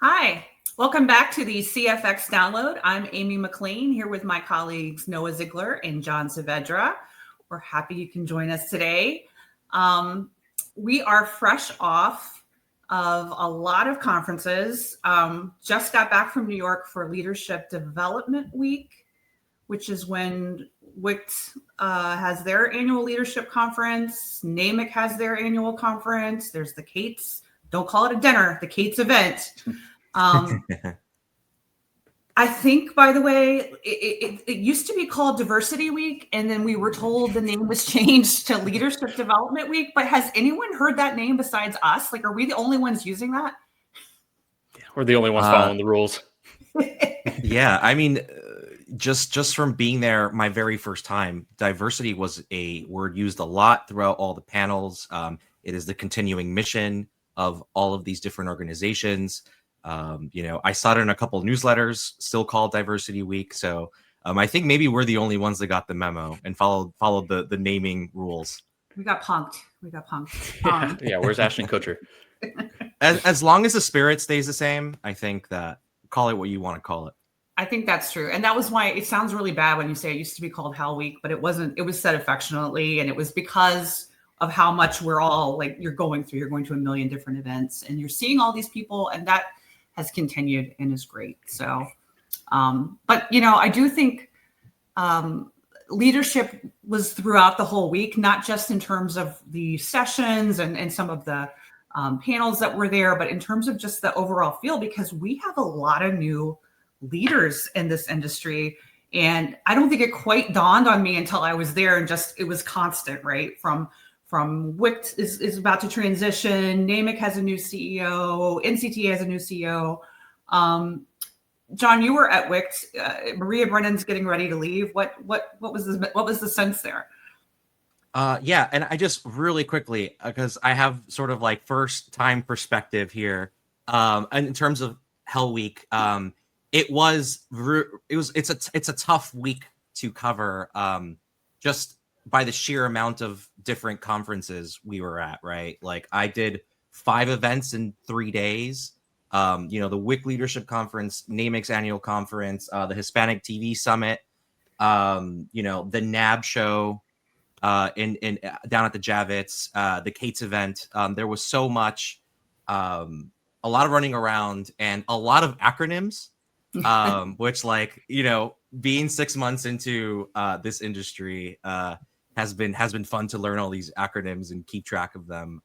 Hi, welcome back to the CFX Download. I'm Amy McLean here with my colleagues Noah Ziegler and John Saavedra. We're happy you can join us today. We are fresh off of a lot of conferences. Just got back from New York for Leadership Development Week, which is when WICT has their annual leadership conference. NAMIC has their annual conference. There's the Cates. Don't call it a dinner, the Cates event. I think, by the way, it used to be called Diversity Week, and then we were told the name was changed to Leadership Development Week. But has anyone heard that name besides us? Like, are we the only ones using that? We're the only ones following the rules. Yeah, I mean, just from being there my very first time, diversity was a word used a lot throughout all the panels. It is the continuing mission of all of these different organizations. I saw it in a couple of newsletters still called Diversity Week. So I think maybe we're the only ones that got the memo and followed the naming rules. We got punked. Yeah, where's Ashton Kutcher? As long as the spirit stays the same, I think that call it what you want to call it. I think that's true. And that was why it sounds really bad when you say it used to be called Hell Week, but it wasn't. It was said affectionately, and it was because of how much we're all like you're going through. You're going to a million different events, and you're seeing all these people, and that has continued and is great. So, but I do think leadership was throughout the whole week, not just in terms of the sessions and some of the panels that were there, but in terms of just the overall feel, because we have a lot of new leaders in this industry. And I don't think it quite dawned on me until I was there, and just it was constant, right? From WICT is about to transition. NAMIC has a new CEO. NCTA has a new CEO. John, you were at WICT. Maria Brennan's getting ready to leave. What was the sense there? Yeah, and I just really quickly, because I have sort of like first time perspective here. And in terms of Hell Week, it's a tough week to cover. Just by the sheer amount of different conferences we were at, right? Like I did 5 events in 3 days. The WIC Leadership Conference, NAMIC's annual conference, the Hispanic TV Summit, the NAB show in down at the Javits, the Cates event. There was so much, a lot of running around and a lot of acronyms, which being 6 months into this industry, has been fun to learn all these acronyms and keep track of them.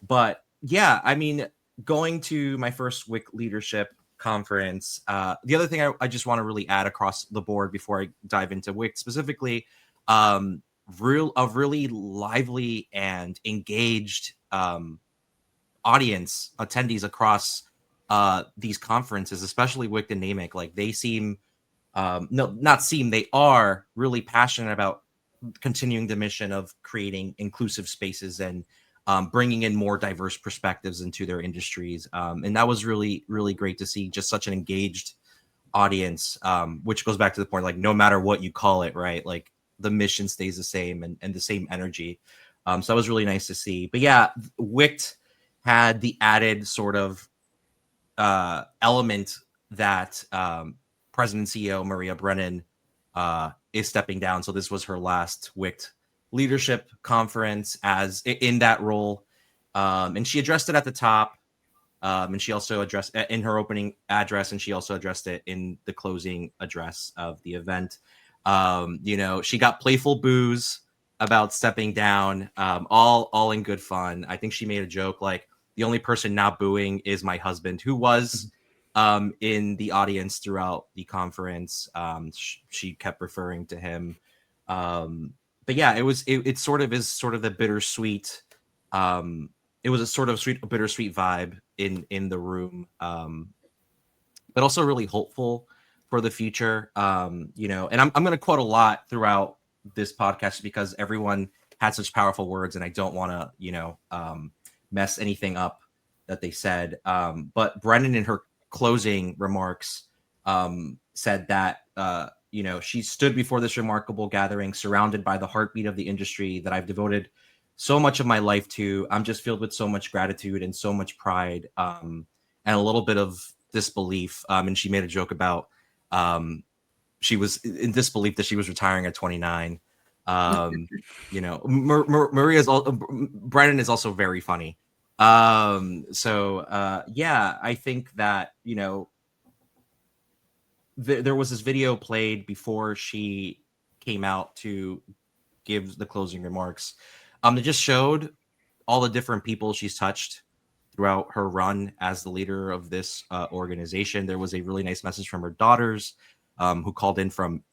But yeah, I mean, going to my first WIC leadership conference, the other thing I just want to really add across the board before I dive into WIC specifically, a really lively and engaged audience attendees across these conferences, especially WIC and NAMIC. Like they they are really passionate about continuing the mission of creating inclusive spaces and bringing in more diverse perspectives into their industries. And that was really, really great to see, just such an engaged audience, which goes back to the point, like, no matter what you call it, right? Like the mission stays the same and the same energy. So that was really nice to see. But yeah, WICT had the added sort of element that President CEO Maria Brennan is stepping down. So this was her last WICT leadership conference as in that role. And she addressed it at the top. And she also addressed in her opening address, and she also addressed it in the closing address of the event. She got playful boos about stepping down, all in good fun. I think she made a joke like, the only person not booing is my husband, who was in the audience throughout the conference. She kept referring to him. But yeah, it sort of is sort of the bittersweet. It was a sort of bittersweet vibe in the room, but also really hopeful for the future. And I'm going to quote a lot throughout this podcast because everyone had such powerful words, and I don't want to, mess anything up that they said. But Brennan, in her closing remarks, said that, she stood before this remarkable gathering, surrounded by the heartbeat of the industry that I've devoted so much of my life to. I'm just filled with so much gratitude and so much pride. and a little bit of disbelief. And she made a joke about she was in disbelief that she was retiring at 29. You know, Brennan is also very funny. Yeah, I think that, you know, there was this video played before she came out to give the closing remarks. That just showed all the different people she's touched throughout her run as the leader of this organization. There was a really nice message from her daughters, who called in from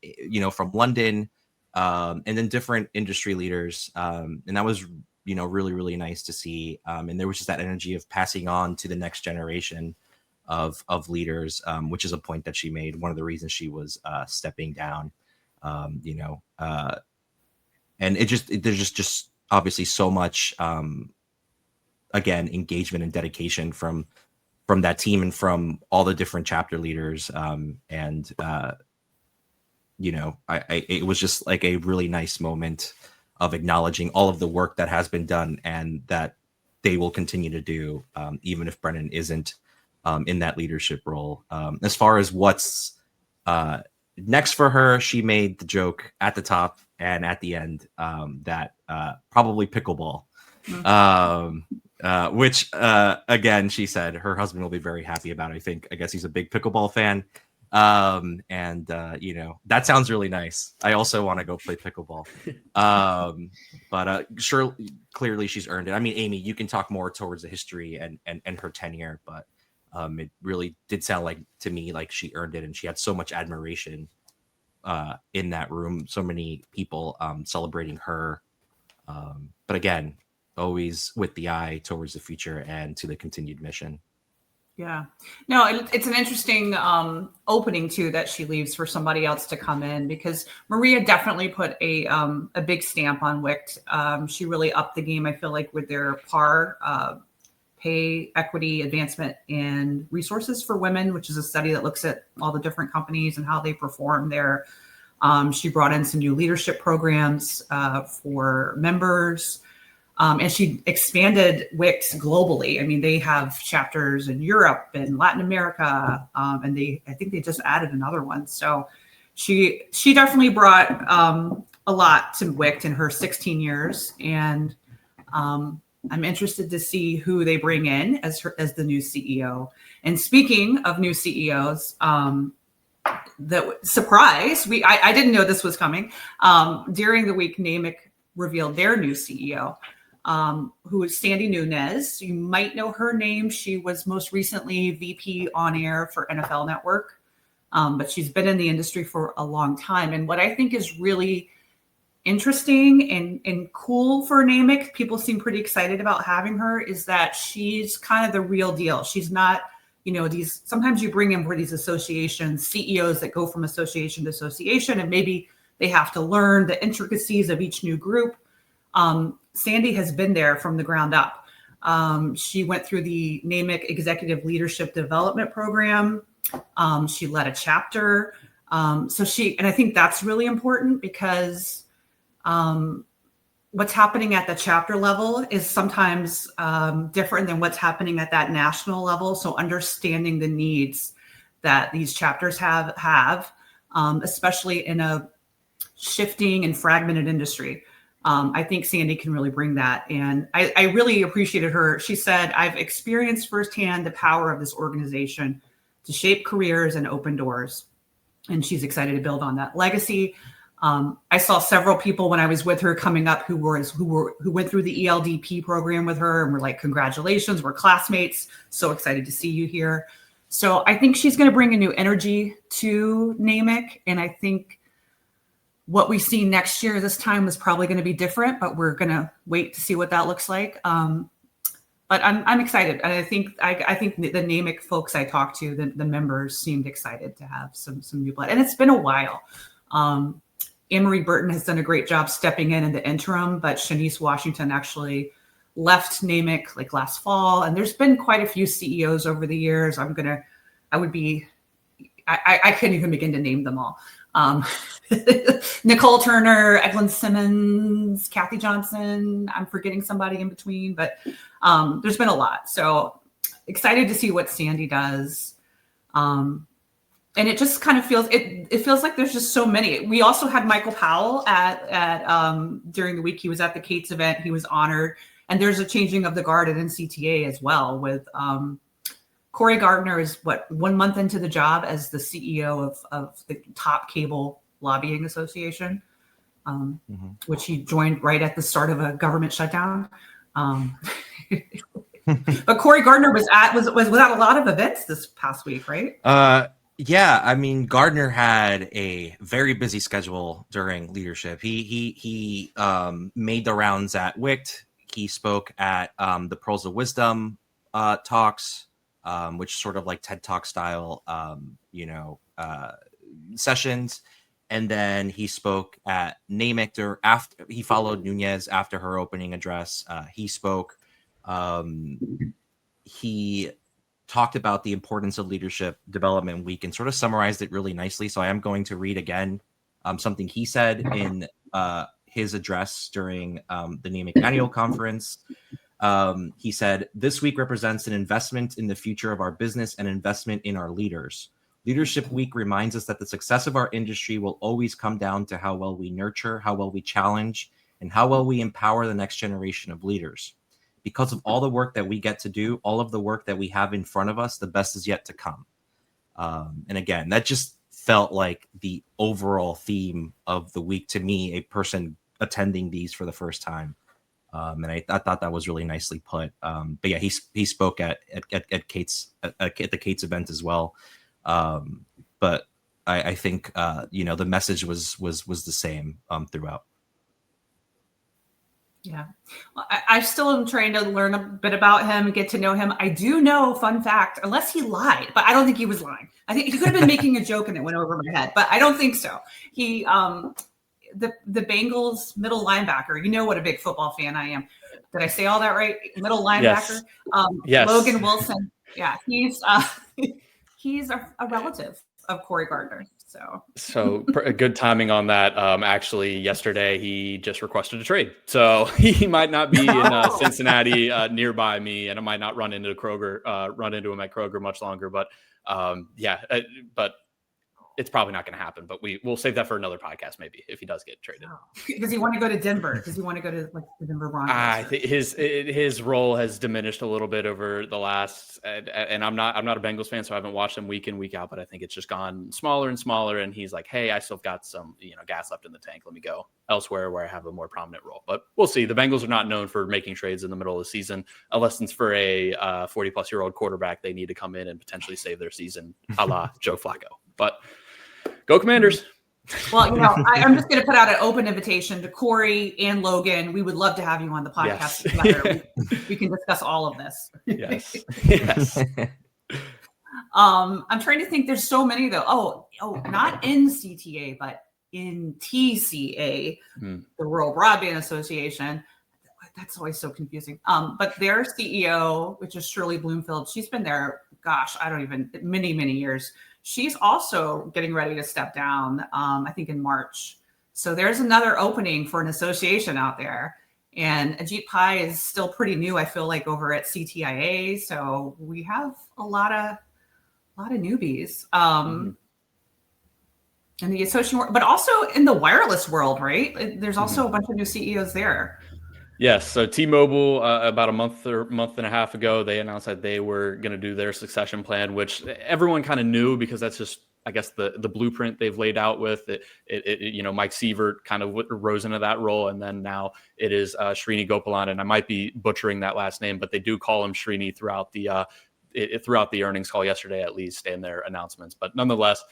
London, and then different industry leaders. And that was, you know, really, really nice to see. And there was just that energy of passing on to the next generation of leaders, which is a point that she made. One of the reasons she was stepping down, and there's just obviously so much, again, engagement and dedication from that team and from all the different chapter leaders. It was just like a really nice moment of acknowledging all of the work that has been done and that they will continue to do, even if Brennan isn't in that leadership role. As far as what's next for her, she made the joke at the top and at the end that probably pickleball, which again, she said her husband will be very happy about. I guess he's a big pickleball fan. That sounds really nice. I also want to go play pickleball. But sure, clearly she's earned it. I mean, Amy, you can talk more towards the history and her tenure, but it really did sound like to me like she earned it, and she had so much admiration in that room, so many people celebrating her. But again, always with the eye towards the future and to the continued mission. Yeah, no, it's an interesting opening too that she leaves for somebody else to come in, because Maria definitely put a big stamp on WICT. She really upped the game, I feel like, with their PAR, pay, equity, advancement, and resources for women, which is a study that looks at all the different companies and how they perform there. She brought in some new leadership programs for members. And she expanded WICT globally. I mean, they have chapters in Europe and Latin America, and I think they just added another one. So she definitely brought a lot to WICT in her 16 years, and I'm interested to see who they bring in as the new CEO. And speaking of new CEOs, the surprise, I didn't know this was coming. During the week, NAMIC revealed their new CEO. Who is Sandy Nunez. You might know her name. She was most recently VP on air for NFL Network, but she's been in the industry for a long time. And what I think is really interesting and cool for NAMIC, people seem pretty excited about having her, is that she's kind of the real deal. She's not, sometimes you bring in for these associations, CEOs that go from association to association, and maybe they have to learn the intricacies of each new group. Sandy has been there from the ground up. She went through the NAMIC Executive Leadership Development Program. She led a chapter. And I think that's really important, because what's happening at the chapter level is sometimes different than what's happening at that national level. So understanding the needs that these chapters have, especially in a shifting and fragmented industry. I think Sandy can really bring that. And I really appreciated her. She said, "I've experienced firsthand the power of this organization to shape careers and open doors." And she's excited to build on that legacy. I saw several people when I was with her coming up who went through the ELDP program with her and were like, "Congratulations, we're classmates. So excited to see you here." So I think she's going to bring a new energy to NAMIC. And I think what we see next year this time is probably going to be different, but we're going to wait to see what that looks like. But I'm excited. And I think the NAMIC folks I talked to, the members seemed excited to have some new blood. And it's been a while. Anne-Marie Burton has done a great job stepping in the interim, but Shanice Washington actually left NAMIC like last fall. And there's been quite a few CEOs over the years. I couldn't even begin to name them all. Nicole Turner, Eglin Simmons, Kathy Johnson. I'm forgetting somebody in between, but there's been a lot. So excited to see what Sandy does. And it just kind of feels it feels like there's just so many. We also had Michael Powell at during the week. He was at the Cates event. He was honored, and there's a changing of the guard at NCTA as well. With Cory Gardner is 1 month into the job as the CEO of the top cable lobbying association, which he joined right at the start of a government shutdown. But Cory Gardner was at a lot of events this past week, right? Yeah, I mean, Gardner had a very busy schedule during leadership. He made the rounds at WICT. He spoke at the Pearls of Wisdom talks, which sort of like TED Talk style, sessions. And then he spoke at NAMIC after he followed Nunez after her opening address. He spoke. He talked about the importance of Leadership Development Week and sort of summarized it really nicely. So I am going to read again something he said in his address during the NAMIC annual conference. He said, "This week represents an investment in the future of our business and investment in our leaders. Leadership Week reminds us that the success of our industry will always come down to how well we nurture, how well we challenge, and how well we empower the next generation of leaders. Because of all the work that we get to do, all of the work that we have in front of us, the best is yet to come." And again, that just felt like the overall theme of the week to me, a person attending these for the first time. And I thought that was really nicely put. But yeah, he spoke at Cates at the Cates event as well. But I think the message was the same throughout. Yeah. Well, I still am trying to learn a bit about him and get to know him. I do know, fun fact, unless he lied, but I don't think he was lying. I think he could have been making a joke and it went over my head, but I don't think so. He, the Bengals middle linebacker, you know what a big football fan I am. Did I say all that right? Middle linebacker. Yes. Logan Wilson. Yeah. He's a relative of Cory Gardner. So good timing on that. Actually, yesterday he just requested a trade, so he might not be in Cincinnati nearby me, and I might not run into him at Kroger much longer. But but it's probably not going to happen. But we'll save that for another podcast, maybe, if he does get traded. Does he want to go to Denver? Does he want to go to the Denver Broncos? I think his role has diminished a little bit over the last. And I'm not a Bengals fan, so I haven't watched him week in, week out. But I think it's just gone smaller and smaller. And he's like, "Hey, I still got some gas left in the tank. Let me go elsewhere where I have a more prominent role." But we'll see. The Bengals are not known for making trades in the middle of the season, unless it's for a 40-plus-year-old quarterback. They need to come in and potentially save their season, a la Joe Flacco. But go Commanders. Well, I'm just going to put out an open invitation to Cory and Logan. We would love to have you on the podcast together. We can discuss all of this. Yes. Yes. I'm trying to think. There's so many though. Oh, not in CTA, but in TCA, the Rural Broadband Association. That's always so confusing. But their CEO, which is Shirley Bloomfield, she's been there, many, many years. She's also getting ready to step down, I think in March. So there's another opening for an association out there. And Ajit Pai is still pretty new, I feel like, over at CTIA. So we have a lot of newbies. In the association world, but also in the wireless world, right? There's also a bunch of new CEOs there. Yes. So T-Mobile, about a month and a half ago, they announced that they were going to do their succession plan, which everyone kind of knew because that's just, I guess, the blueprint they've laid out with it. Mike Sievert kind of rose into that role. And then now it is Srini Gopalan. And I might be butchering that last name, but they do call him Srini throughout the earnings call yesterday, at least, and their announcements. But nonetheless,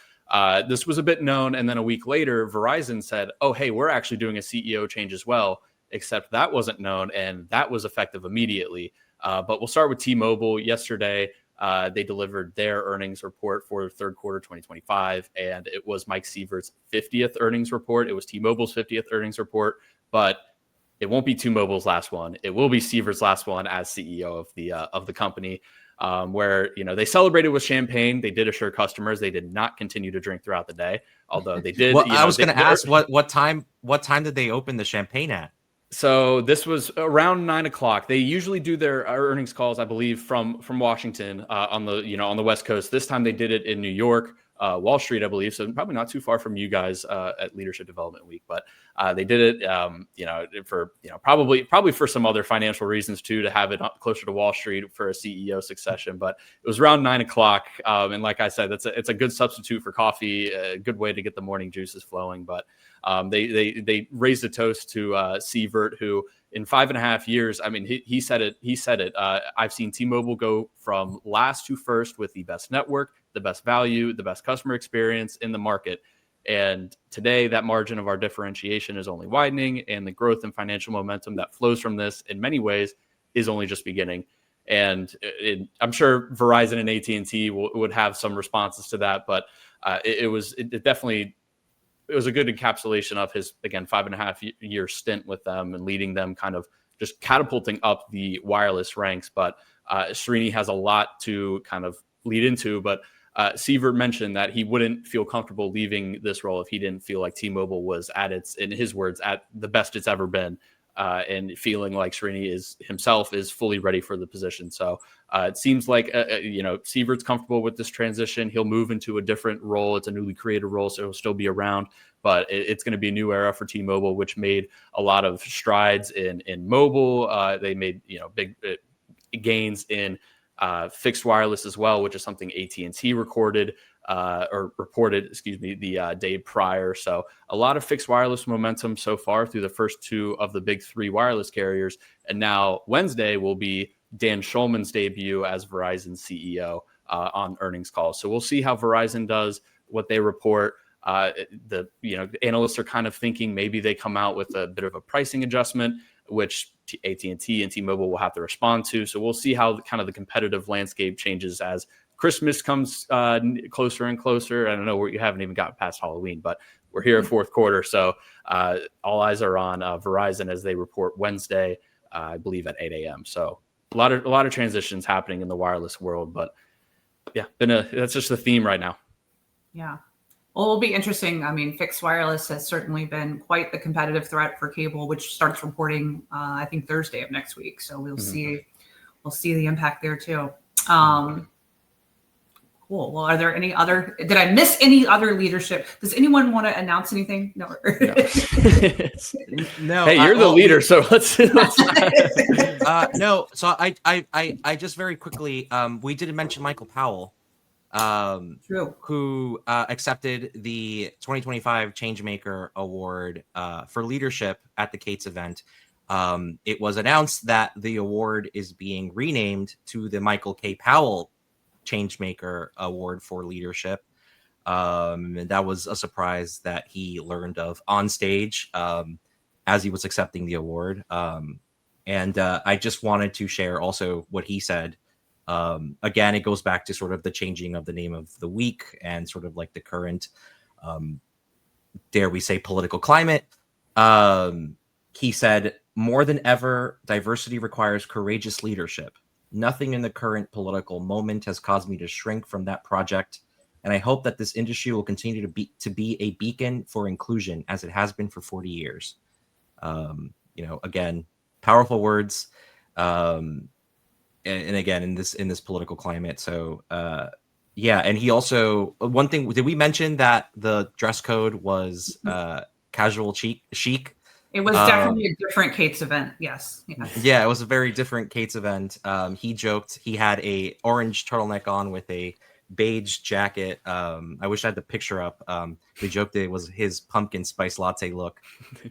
this was a bit known. And then a week later, Verizon said, "Oh, hey, we're actually doing a CEO change as well." Except that wasn't known, and that was effective immediately. But we'll start with T-Mobile. Yesterday, they delivered their earnings report for the third quarter 2025, and it was Mike Sievert's 50th earnings report. It was T-Mobile's 50th earnings report, but it won't be T-Mobile's last one. It will be Sievert's last one as CEO of the company, where they celebrated with champagne. They did assure customers they did not continue to drink throughout the day, although they did. Well, I was going to ask what time did they open the champagne at? So this was around 9 o'clock. They usually do their earnings calls, I believe, from Washington on the West Coast. This time they did it in New York, Wall Street, I believe. So probably not too far from you guys at Leadership Development Week, but they did it, for probably for some other financial reasons too, to have it up closer to Wall Street for a CEO succession. But it was around 9 o'clock, and like I said, it's a good substitute for coffee, a good way to get the morning juices flowing. But they raised a toast to Sievert, who in 5.5 years, I mean, he said it. I've seen T-Mobile go from last to first with the best network, the best value, the best customer experience in the market. And today, that margin of our differentiation is only widening, and the growth and financial momentum that flows from this, in many ways, is only just beginning. And I'm sure Verizon and AT&T would have some responses to that, but it was a good encapsulation of his, again, 5.5 year stint with them and leading them, kind of just catapulting up the wireless ranks. But Srini has a lot to kind of lead into, but Sievert mentioned that he wouldn't feel comfortable leaving this role if he didn't feel like T-Mobile was at its, in his words, at the best it's ever been, and feeling like Srini himself is fully ready for the position. So it seems like Sievert's comfortable with this transition. He'll move into a different role. It's a newly created role, so he'll still be around, but it's going to be a new era for T-Mobile, which made a lot of strides in mobile. They made big gains in fixed wireless as well, which is something AT&T reported, the day prior. So a lot of fixed wireless momentum so far through the first two of the big three wireless carriers. And now Wednesday will be Dan Schulman's debut as Verizon's CEO on earnings calls. So we'll see how Verizon does, what they report. The analysts are kind of thinking maybe they come out with a bit of a pricing adjustment, which AT&T and T-Mobile will have to respond to. So we'll see how kind of the competitive landscape changes as Christmas comes closer and closer. I don't know, you haven't even gotten past Halloween, but we're here at fourth quarter. So all eyes are on Verizon as they report Wednesday, I believe at 8 a.m. So a lot of transitions happening in the wireless world, but yeah, that's just the theme right now. Yeah. Well, it'll be interesting. I mean, fixed wireless has certainly been quite the competitive threat for cable, which starts reporting, I think, Thursday of next week. So we'll see the impact there too. Cool. Well, are there any other? Did I miss any other leadership? Does anyone want to announce anything? No. No. Hey, you're the leader, so let's. No. So I just very quickly, we didn't mention Michael Powell. True. Who accepted the 2025 Changemaker Award for leadership at the Cates event. It was announced that the award is being renamed to the Michael K. Powell Changemaker Award for leadership. And that was a surprise that he learned of on stage as he was accepting the award. And I just wanted to share also what he said. Again, it goes back to sort of the changing of the name of the week and sort of like the current, dare we say, political climate. He said, more than ever, diversity requires courageous leadership. Nothing in the current political moment has caused me to shrink from that project. And I hope that this industry will continue to be a beacon for inclusion as it has been for 40 years. Again, powerful words. And again, in this political climate. So, and he also, one thing, did we mention that the dress code was casual chic? It was definitely a different Cates event. Yes. Yeah, it was a very different Cates event. He joked he had a orange turtleneck on with a beige jacket. I wish I had the picture up. We joked it was his pumpkin spice latte look.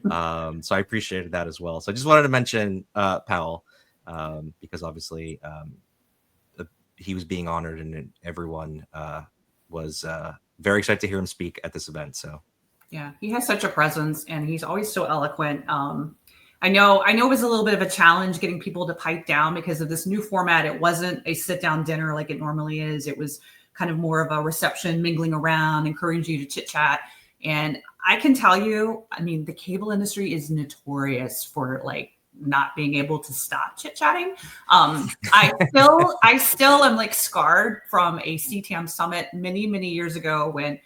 So I appreciated that as well. So I just wanted to mention Powell. Because obviously he was being honored and everyone was very excited to hear him speak at this event. So yeah, he has such a presence and he's always so eloquent. I know it was a little bit of a challenge getting people to pipe down because of this new format. It wasn't a sit down dinner like it normally is. It was kind of more of a reception, mingling around, encouraging you to chit chat. And I can tell you, I mean, the cable industry is notorious for not being able to stop chit-chatting. I still am scarred from a CTAM summit many, many years ago when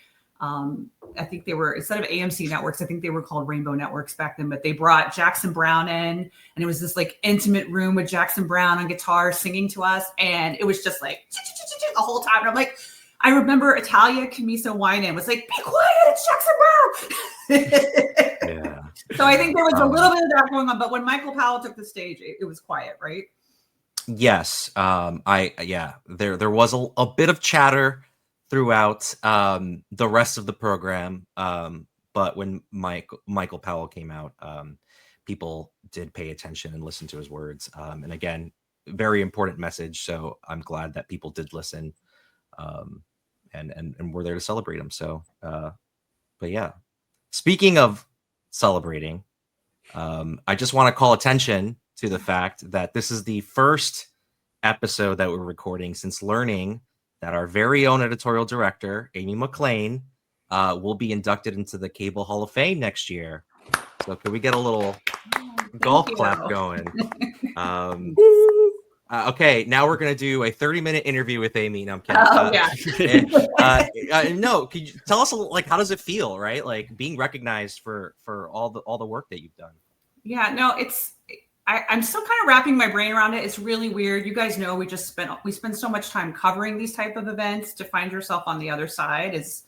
I think they were, instead of AMC networks, I think they were called Rainbow Networks back then, but they brought Jackson Browne in, and it was this like intimate room with Jackson Browne on guitar singing to us. And it was just like the whole time. And I'm like, I remember Italia Camiso Winan was like, be quiet, it's Jackson Browne. Yeah. So I think there was a little bit of that going on, but when Michael Powell took the stage, it was quiet, right? Yes. There was a bit of chatter throughout the rest of the program. But when Michael Powell came out, people did pay attention and listen to his words. And again, very important message. So I'm glad that people did listen, and we're there to celebrate him. So, but yeah, speaking of celebrating, I just want to call attention to the fact that this is the first episode that we're recording since learning that our very own editorial director, Amy McLean, will be inducted into the Cable Hall of Fame next year. So can we get a little golf clap going? Okay, now we're going to do a 30-minute interview with Amy. No, I'm kidding. No, could you tell us a little, like, how does it feel, right? Like being recognized for all the work that you've done. Yeah, no, I'm still kind of wrapping my brain around it. It's really weird. You guys know we spend so much time covering these type of events. To find yourself on the other side is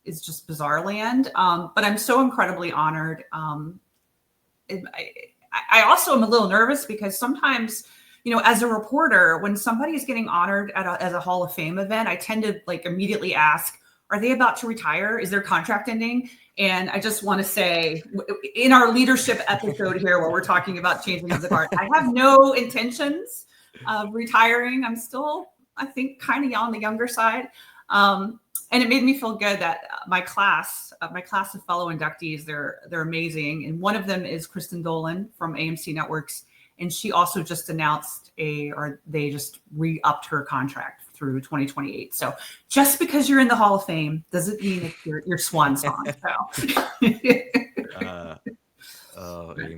just bizarre land. But I'm so incredibly honored. I also am a little nervous because sometimes, as a reporter, when somebody is getting honored as a Hall of Fame event, I tend to like immediately ask, are they about to retire? Is their contract ending? And I just want to say, in our leadership episode here, where we're talking about changing of the guard, I have no intentions of retiring. I'm still, I think, kind of on the younger side. And it made me feel good that my class of fellow inductees, they're amazing. And one of them is Kristen Dolan from AMC Networks. And she also just announced they just re-upped her contract through 2028. So just because you're in the Hall of Fame doesn't mean that you're swan song. So.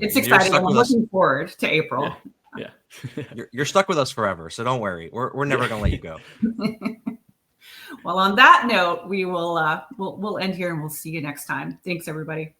It's exciting. I'm looking forward to April. Yeah. You're stuck with us forever, so don't worry. We're never gonna let you go. Well, on that note, we will we'll end here and we'll see you next time. Thanks, everybody.